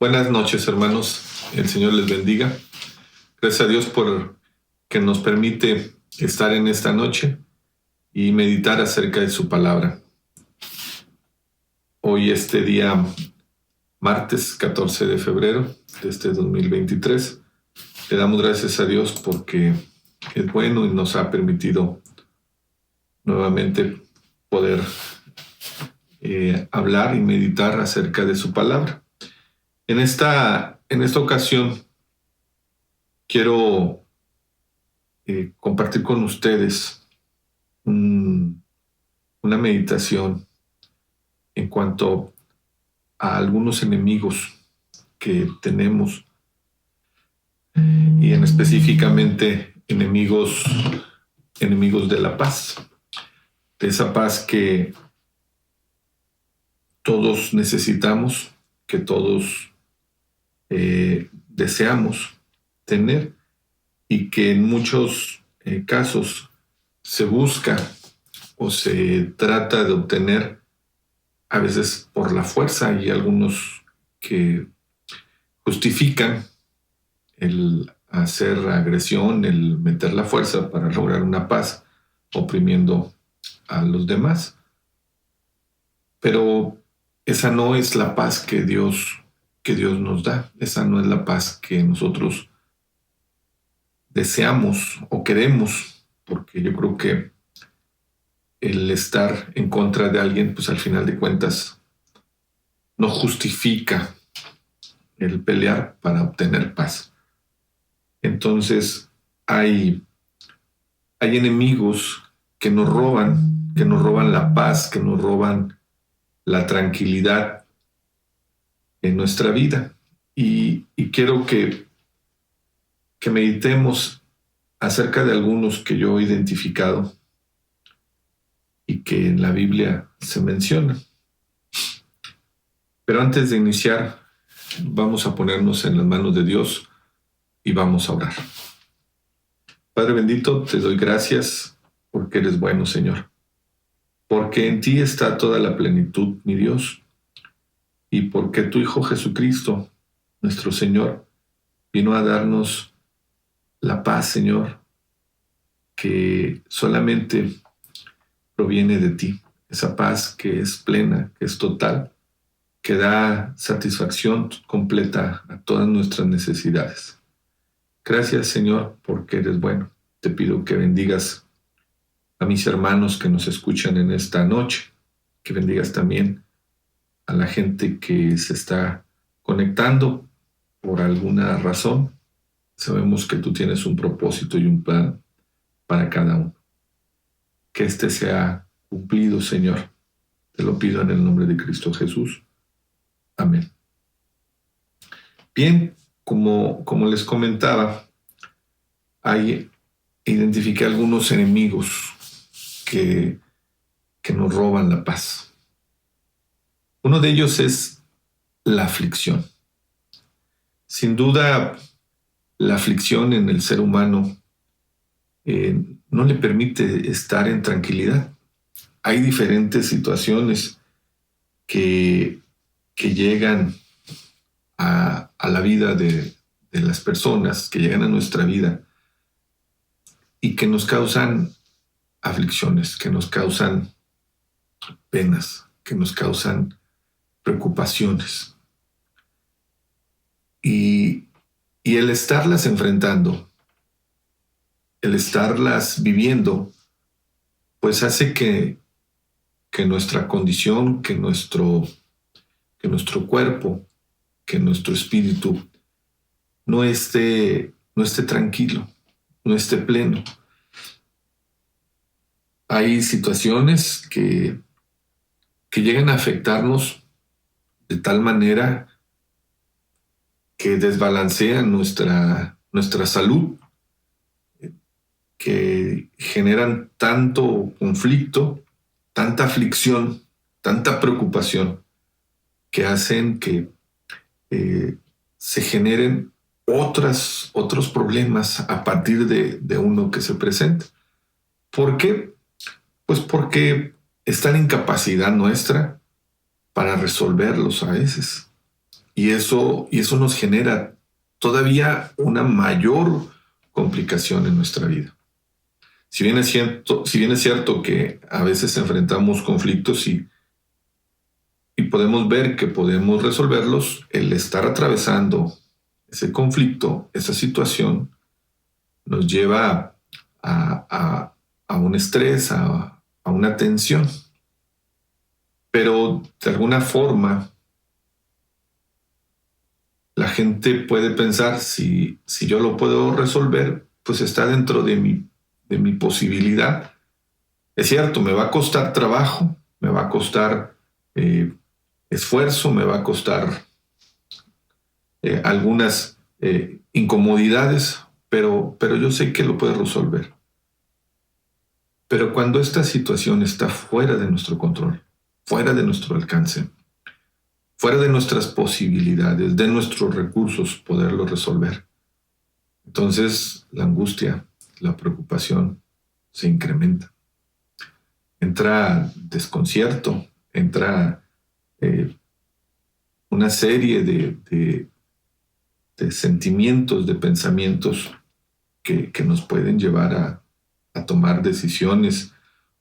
Buenas noches, hermanos. El Señor les bendiga. Gracias a Dios por que nos permite estar en esta noche y meditar acerca de su palabra. Hoy, este día, martes 14 de febrero de este 2023, le damos gracias a Dios porque es bueno y nos ha permitido nuevamente poder hablar y meditar acerca de su palabra. En esta ocasión quiero compartir con ustedes una meditación en cuanto a algunos enemigos que tenemos y en específicamente enemigos de la paz, de esa paz que todos necesitamos, que todos deseamos tener y que en muchos casos se busca o se trata de obtener a veces por la fuerza, y algunos que justifican el hacer agresión, el meter la fuerza para lograr una paz, oprimiendo a los demás. Pero esa no es la paz que Dios nos da. Esa no es la paz que nosotros deseamos o queremos, porque yo creo que el estar en contra de alguien, pues al final de cuentas, no justifica el pelear para obtener paz. Entonces, hay enemigos que nos roban la paz, que nos roban la tranquilidad en nuestra vida. Y quiero que meditemos acerca de algunos que yo he identificado y que en la Biblia se mencionan. Pero antes de iniciar, vamos a ponernos en las manos de Dios y vamos a orar. Padre bendito, te doy gracias porque eres bueno, Señor. Porque en ti está toda la plenitud, mi Dios. Y porque tu Hijo Jesucristo, nuestro Señor, vino a darnos la paz, Señor, que solamente proviene de ti. Esa paz que es plena, que es total, que da satisfacción completa a todas nuestras necesidades. Gracias, Señor, porque eres bueno. Te pido que bendigas a mis hermanos que nos escuchan en esta noche, que bendigas también a la gente que se está conectando por alguna razón. Sabemos que tú tienes un propósito y un plan para cada uno. Que este sea cumplido, Señor. Te lo pido en el nombre de Cristo Jesús. Amén. Bien, como les comentaba, identifiqué algunos enemigos que nos roban la paz. Uno de ellos es la aflicción. Sin duda, la aflicción en el ser humano no le permite estar en tranquilidad. Hay diferentes situaciones que llegan a la vida de las personas, que llegan a nuestra vida y que nos causan aflicciones, que nos causan penas, que nos causan preocupaciones. Y el estarlas enfrentando, el estarlas viviendo, pues hace que nuestra condición, que nuestro cuerpo, que nuestro espíritu no esté tranquilo, no esté pleno. Hay situaciones que llegan a afectarnos de tal manera que desbalancean nuestra salud, que generan tanto conflicto, tanta aflicción, tanta preocupación, que hacen que se generen otros problemas a partir de uno que se presenta. ¿Por qué? Pues porque está en incapacidad nuestra para resolverlos a veces. Y eso nos genera todavía una mayor complicación en nuestra vida. Si bien es cierto que a veces enfrentamos conflictos y podemos ver que podemos resolverlos, el estar atravesando ese conflicto, esa situación, nos lleva a un estrés, a una tensión. Pero de alguna forma, la gente puede pensar, si yo lo puedo resolver, pues está dentro de mi posibilidad. Es cierto, me va a costar trabajo, me va a costar esfuerzo, me va a costar algunas incomodidades, pero yo sé que lo puedo resolver. Pero cuando esta situación está fuera de nuestro control, fuera de nuestro alcance, fuera de nuestras posibilidades, de nuestros recursos, poderlo resolver, entonces la angustia, la preocupación se incrementa. Entra desconcierto, entra una serie de sentimientos, de pensamientos que nos pueden llevar a tomar decisiones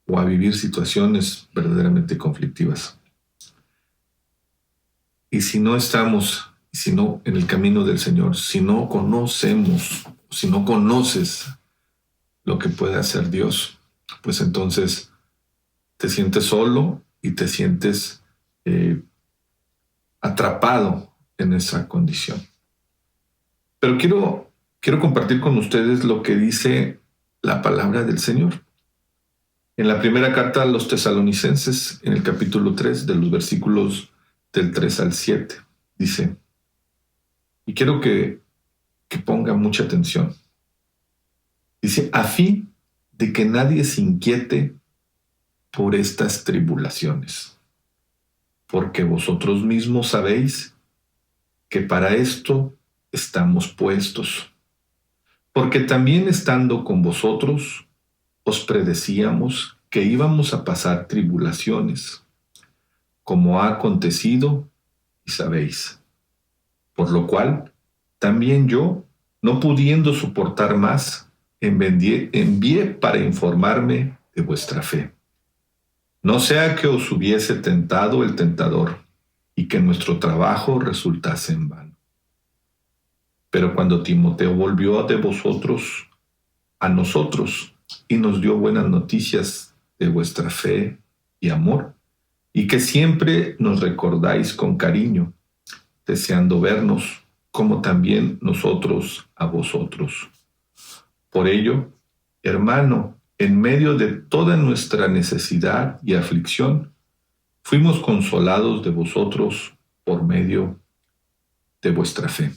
o a vivir situaciones verdaderamente conflictivas. Y si no estamos, si no en el camino del Señor, si no conocemos, si no conoces lo que puede hacer Dios, pues entonces te sientes solo y te sientes atrapado en esa condición. Pero quiero compartir con ustedes lo que dice la palabra del Señor. En la primera carta a los Tesalonicenses, en el capítulo 3, de los versículos del 3 al 7, dice, y quiero que ponga mucha atención, dice, a fin de que nadie se inquiete por estas tribulaciones, porque vosotros mismos sabéis que para esto estamos puestos, porque también estando con vosotros, os predecíamos que íbamos a pasar tribulaciones, como ha acontecido y sabéis. Por lo cual, también yo, no pudiendo soportar más, envié para informarme de vuestra fe. No sea que os hubiese tentado el tentador y que nuestro trabajo resultase en vano. Pero cuando Timoteo volvió de vosotros a nosotros y nos dio buenas noticias de vuestra fe y amor, y que siempre nos recordáis con cariño, deseando vernos, como también nosotros a vosotros. Por ello, hermano, en medio de toda nuestra necesidad y aflicción, fuimos consolados de vosotros por medio de vuestra fe.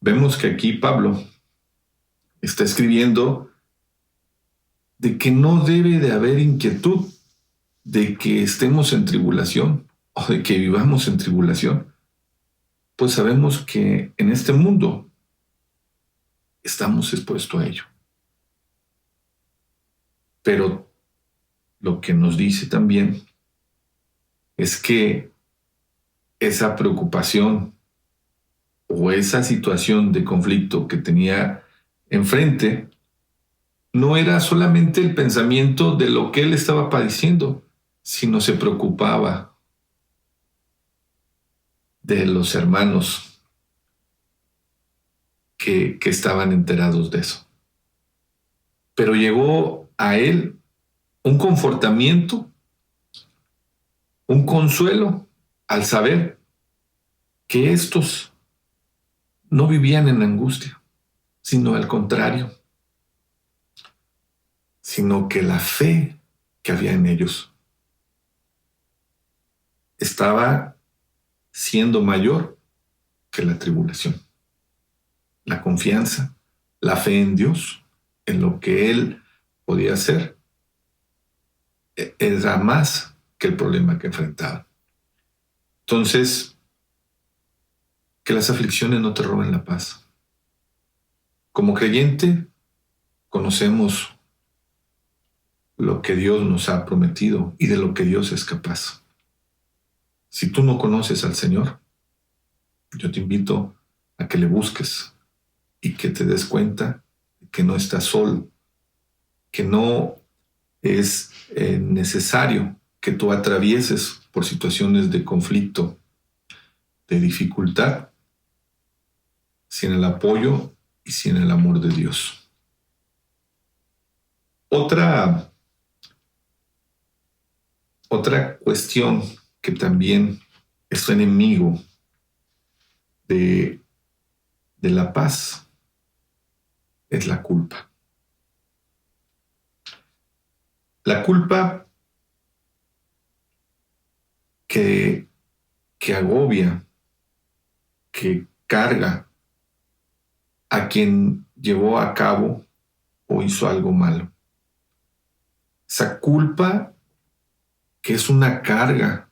Vemos que aquí Pablo está escribiendo de que no debe de haber inquietud de que estemos en tribulación o de que vivamos en tribulación, pues sabemos que en este mundo estamos expuestos a ello. Pero lo que nos dice también es que esa preocupación o esa situación de conflicto que tenía enfrente no era solamente el pensamiento de lo que él estaba padeciendo, sino se preocupaba de los hermanos que estaban enterados de eso. Pero llegó a él un confortamiento, un consuelo al saber que estos no vivían en angustia, sino al contrario, sino que la fe que había en ellos estaba siendo mayor que la tribulación. La confianza, la fe en Dios, en lo que Él podía hacer, era más que el problema que enfrentaban. Entonces, que las aflicciones no te roben la paz. Como creyente, conocemos lo que Dios nos ha prometido y de lo que Dios es capaz. Si tú no conoces al Señor, yo te invito a que le busques y que te des cuenta que no estás solo, que no es necesario que tú atravieses por situaciones de conflicto, de dificultad, sin el apoyo y sin el amor de Dios. Otra cuestión que también es enemigo de la paz es la culpa. La culpa que agobia, que carga a quien llevó a cabo o hizo algo malo. Esa culpa que es una carga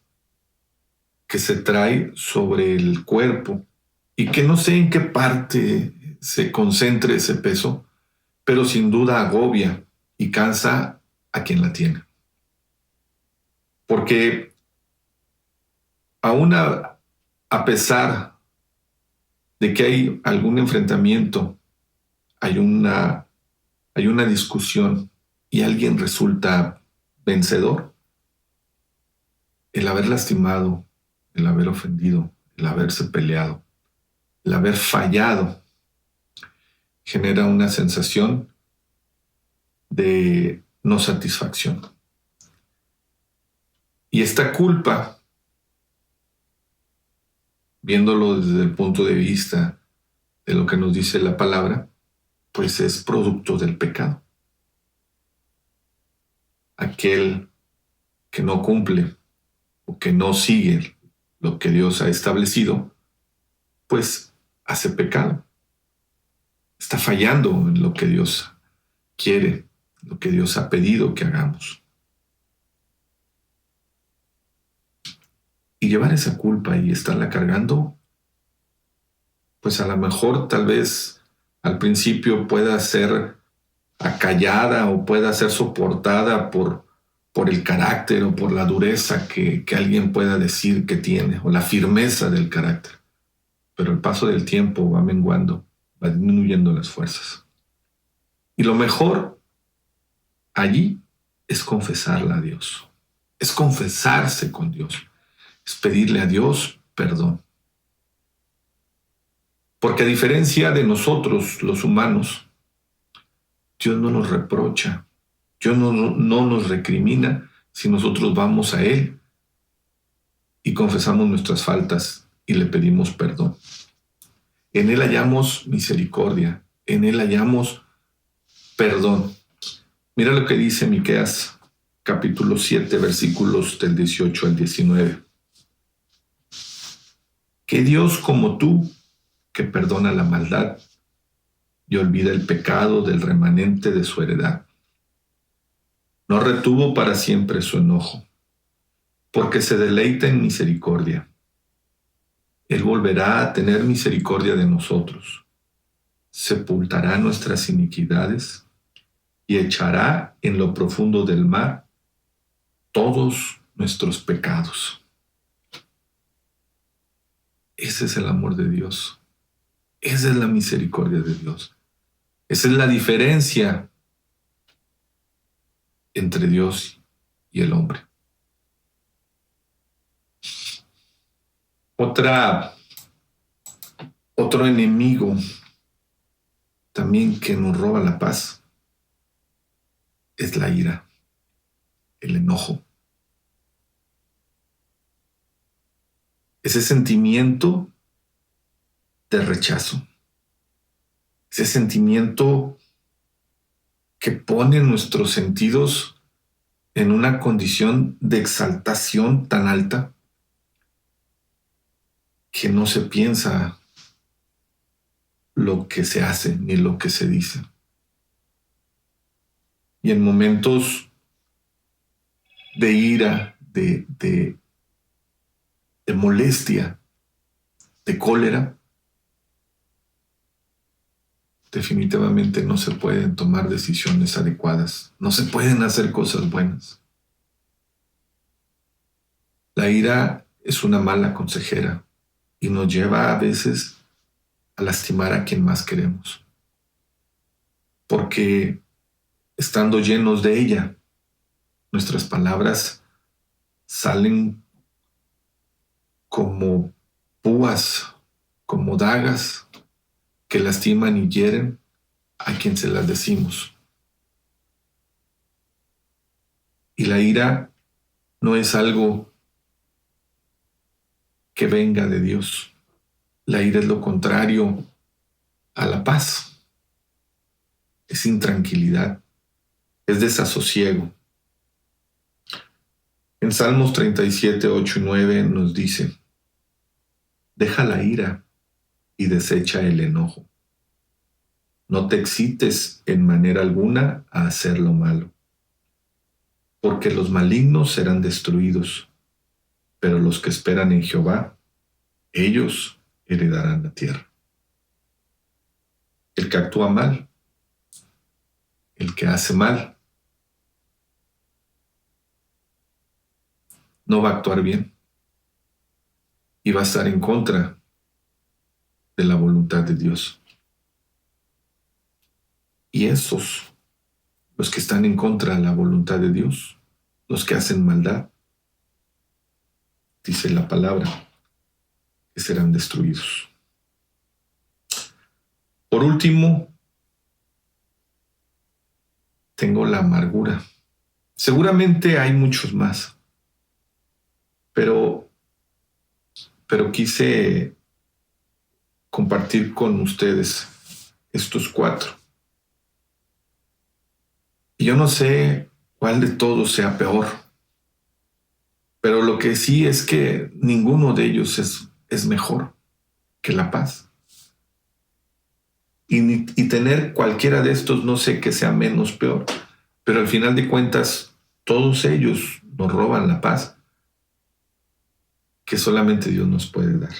que se trae sobre el cuerpo y que no sé en qué parte se concentre ese peso, pero sin duda agobia y cansa a quien la tiene. Porque aún a pesar de que hay algún enfrentamiento, hay una discusión y alguien resulta vencedor, el haber lastimado, el haber ofendido, el haberse peleado, el haber fallado, genera una sensación de no satisfacción. Y esta culpa, viéndolo desde el punto de vista de lo que nos dice la palabra, pues es producto del pecado. Aquel que no cumple o que no sigue lo que Dios ha establecido, pues hace pecado. Está fallando en lo que Dios quiere, lo que Dios ha pedido que hagamos. Y llevar esa culpa y estarla cargando, pues a lo mejor tal vez al principio pueda ser acallada o pueda ser soportada por el carácter o por la dureza que alguien pueda decir que tiene, o la firmeza del carácter. Pero el paso del tiempo va menguando, va disminuyendo las fuerzas. Y lo mejor allí es confesarla a Dios, es confesarse con Dios, es pedirle a Dios perdón. Porque a diferencia de nosotros, los humanos, Dios no nos reprocha, Dios no nos recrimina si nosotros vamos a Él y confesamos nuestras faltas y le pedimos perdón. En Él hallamos misericordia, en Él hallamos perdón. Mira lo que dice Miqueas, capítulo 7, versículos del 18 al 19. Que Dios como tú, que perdona la maldad y olvida el pecado del remanente de su heredad. No retuvo para siempre su enojo, porque se deleita en misericordia. Él volverá a tener misericordia de nosotros, sepultará nuestras iniquidades y echará en lo profundo del mar todos nuestros pecados. Ese es el amor de Dios. Esa es la misericordia de Dios. Esa es la diferencia entre Dios y el hombre. Otro enemigo también que nos roba la paz es la ira, el enojo. Ese sentimiento de rechazo, ese sentimiento que pone nuestros sentidos en una condición de exaltación tan alta que no se piensa lo que se hace ni lo que se dice. Y en momentos de ira, de molestia, de cólera, definitivamente no se pueden tomar decisiones adecuadas, no se pueden hacer cosas buenas. La ira es una mala consejera y nos lleva a veces a lastimar a quien más queremos. Porque estando llenos de ella, nuestras palabras salen como púas, como dagas que lastiman y hieren a quien se las decimos. Y la ira no es algo que venga de Dios. La ira es lo contrario a la paz. Es intranquilidad, es desasosiego. En Salmos 37, 8 y 9 nos dice: deja la ira y desecha el enojo. No te excites en manera alguna a hacer lo malo, porque los malignos serán destruidos, pero los que esperan en Jehová, ellos heredarán la tierra. El que actúa mal, el que hace mal, no va a actuar bien y va a estar en contra de la voluntad de Dios. Y esos, los que están en contra de la voluntad de Dios, los que hacen maldad, dice la palabra, que serán destruidos. Por último, tengo la amargura. Seguramente hay muchos más, pero quise compartir con ustedes estos 4. Y yo no sé cuál de todos sea peor, pero lo que sí es que ninguno de ellos es mejor que la paz. Y tener cualquiera de estos no sé que sea menos peor, pero al final de cuentas todos ellos nos roban la paz que solamente Dios nos puede dar.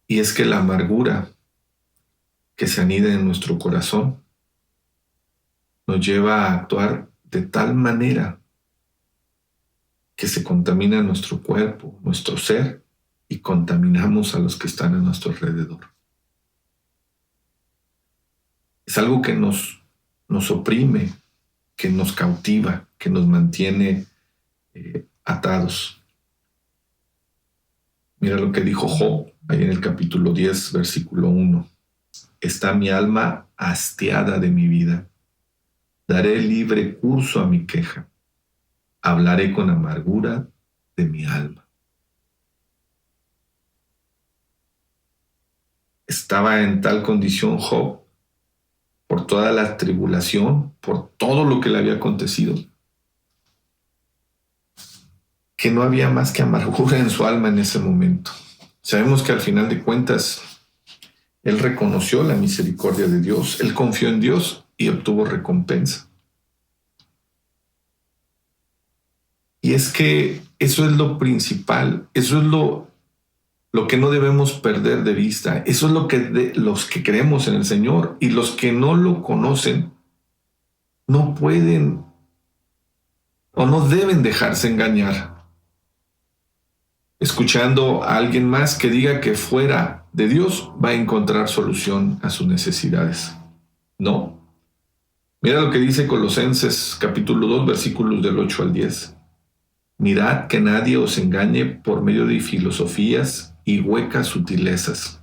Y es que la amargura que se anida en nuestro corazón nos lleva a actuar de tal manera que se contamina nuestro cuerpo, nuestro ser, y contaminamos a los que están a nuestro alrededor. Es algo que nos oprime, que nos cautiva, que nos mantiene atados. Mira lo que dijo Job, ahí en el capítulo 10, versículo 1. Está mi alma hastiada de mi vida. Daré libre curso a mi queja. Hablaré con amargura de mi alma. Estaba en tal condición Job por toda la tribulación, por todo lo que le había acontecido, que no había más que amargura en su alma en ese momento. Sabemos que al final de cuentas, él reconoció la misericordia de Dios, él confió en Dios y obtuvo recompensa. Y es que eso es lo principal, eso es lo que no debemos perder de vista. Eso es lo que los que creemos en el Señor, y los que no lo conocen no pueden o no deben dejarse engañar escuchando a alguien más que diga que fuera de Dios va a encontrar solución a sus necesidades. No. Mira lo que dice Colosenses capítulo 2, versículos del 8 al 10. Mirad que nadie os engañe por medio de filosofías y huecas sutilezas,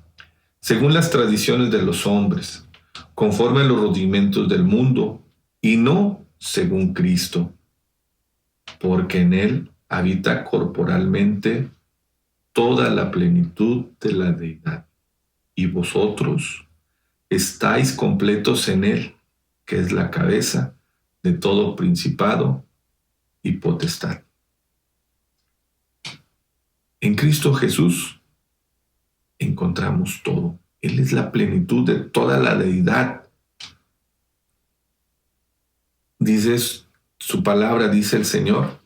según las tradiciones de los hombres, conforme a los rudimentos del mundo, y no según Cristo, porque en él habita corporalmente toda la plenitud de la deidad, y vosotros estáis completos en él, que es la cabeza de todo principado y potestad. En Cristo Jesús encontramos todo. Él es la plenitud de toda la deidad. Dice su palabra, dice el Señor,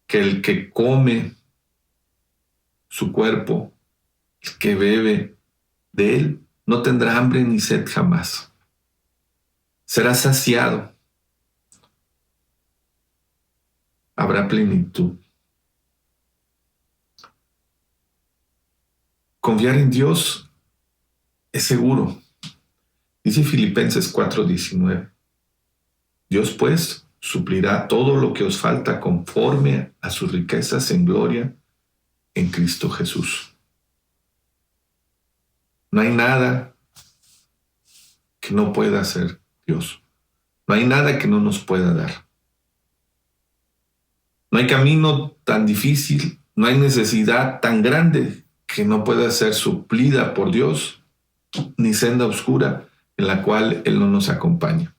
que el que come su cuerpo, el que bebe de él, no tendrá hambre ni sed jamás. Será saciado. habrá plenitud. Confiar en Dios es seguro. Dice Filipenses 4:19. Dios pues suplirá todo lo que os falta conforme a sus riquezas en gloria en Cristo Jesús. No hay nada que no pueda hacer Dios. No hay nada que no nos pueda dar. No hay camino tan difícil, no hay necesidad tan grande que no pueda ser suplida por Dios, ni senda oscura en la cual Él no nos acompaña.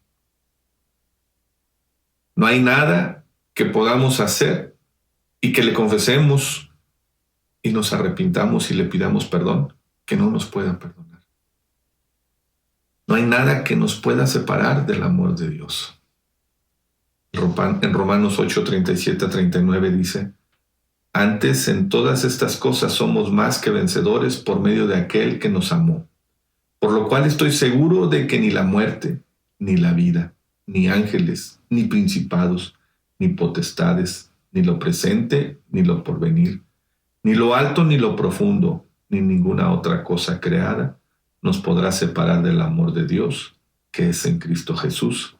No hay nada que podamos hacer y que le confesemos y nos arrepintamos y le pidamos perdón, que no nos pueda perdonar. No hay nada que nos pueda separar del amor de Dios. En Romanos 8:37-39 dice: antes en todas estas cosas somos más que vencedores por medio de aquel que nos amó. Por lo cual estoy seguro de que ni la muerte, ni la vida, ni ángeles, ni principados, ni potestades, ni lo presente, ni lo porvenir, ni lo alto, ni lo profundo, ni ninguna otra cosa creada nos podrá separar del amor de Dios, que es en Cristo Jesús,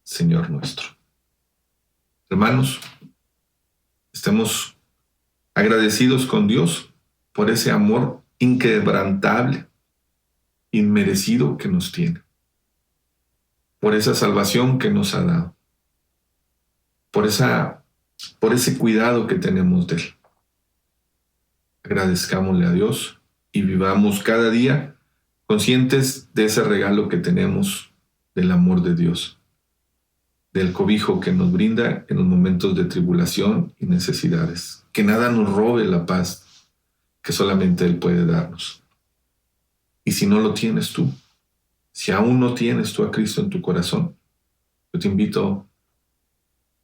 Señor nuestro. Hermanos, estemos agradecidos con Dios por ese amor inquebrantable, inmerecido que nos tiene, por esa salvación que nos ha dado, por ese cuidado que tenemos de Él. Agradezcámosle a Dios y vivamos cada día conscientes de ese regalo que tenemos del amor de Dios, del cobijo que nos brinda en los momentos de tribulación y necesidades. Que nada nos robe la paz que solamente Él puede darnos. Y si no lo tienes tú, si aún no tienes tú a Cristo en tu corazón, yo te invito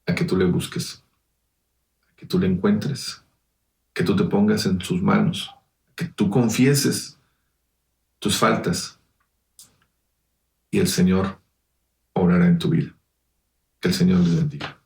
a que tú le busques, a que tú le encuentres, que tú te pongas en sus manos, que tú confieses tus faltas y el Señor obrará en tu vida. Que el Señor les bendiga.